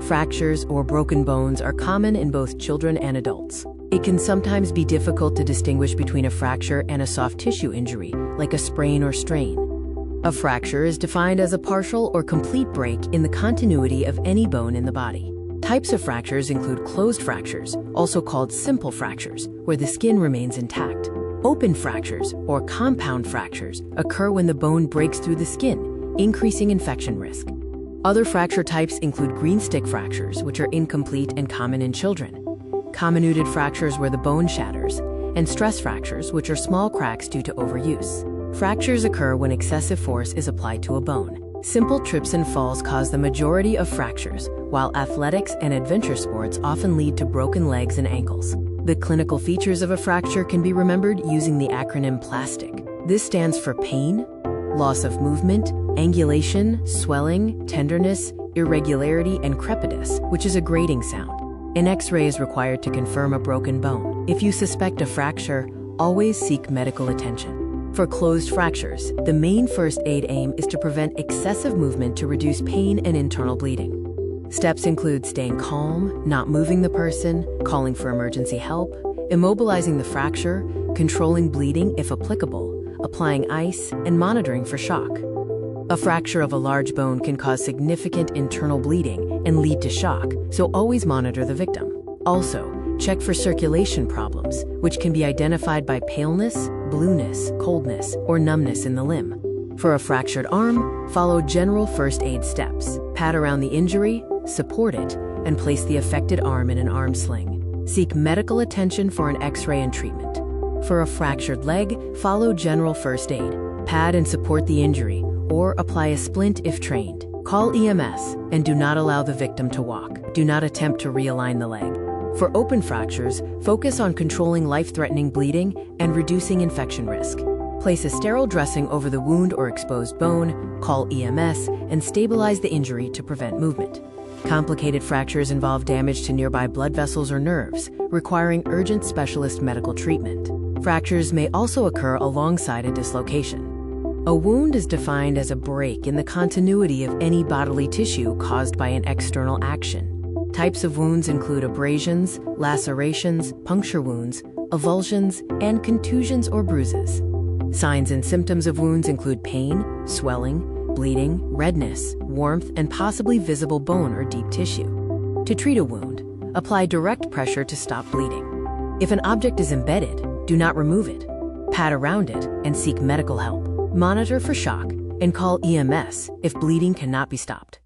Fractures or broken bones are common in both children and adults. It can sometimes be difficult to distinguish between a fracture and a soft tissue injury, like a sprain or strain. A fracture is defined as a partial or complete break in the continuity of any bone in the body. Types of fractures include closed fractures, also called simple fractures, where the skin remains intact. Open fractures, or compound fractures, occur when the bone breaks through the skin, increasing infection risk. Other fracture types include green stick fractures, which are incomplete and common in children, comminuted fractures where the bone shatters, and stress fractures, which are small cracks due to overuse. Fractures occur when excessive force is applied to a bone. Simple trips and falls cause the majority of fractures, while athletics and adventure sports often lead to broken legs and ankles. The clinical features of a fracture can be remembered using the acronym PLASTIC. This stands for pain, loss of movement, angulation, swelling, tenderness, irregularity, and crepitus, which is a grating sound. An X-ray is required to confirm a broken bone. If you suspect a fracture, always seek medical attention. For closed fractures, the main first aid aim is to prevent excessive movement to reduce pain and internal bleeding. Steps include staying calm, not moving the person, calling for emergency help, immobilizing the fracture, controlling bleeding if applicable, applying ice, and monitoring for shock. A fracture of a large bone can cause significant internal bleeding and lead to shock, so always monitor the victim. Also, check for circulation problems, which can be identified by paleness, blueness, coldness, or numbness in the limb. For a fractured arm, follow general first aid steps. Pat around the injury, support it, and place the affected arm in an arm sling. Seek medical attention for an X-ray and treatment. For a fractured leg, follow general first aid. Pad and support the injury, or apply a splint if trained. Call EMS, and do not allow the victim to walk. Do not attempt to realign the leg. For open fractures, focus on controlling life-threatening bleeding and reducing infection risk. Place a sterile dressing over the wound or exposed bone, call EMS, and stabilize the injury to prevent movement. Complicated fractures involve damage to nearby blood vessels or nerves, requiring urgent specialist medical treatment. Fractures may also occur alongside a dislocation. A wound is defined as a break in the continuity of any bodily tissue caused by an external action. Types of wounds include abrasions, lacerations, puncture wounds, avulsions, and contusions or bruises. Signs and symptoms of wounds include pain, swelling, bleeding, redness, warmth, and possibly visible bone or deep tissue. To treat a wound, apply direct pressure to stop bleeding. If an object is embedded, do not remove it. Pat around it and seek medical help. Monitor for shock and call EMS if bleeding cannot be stopped.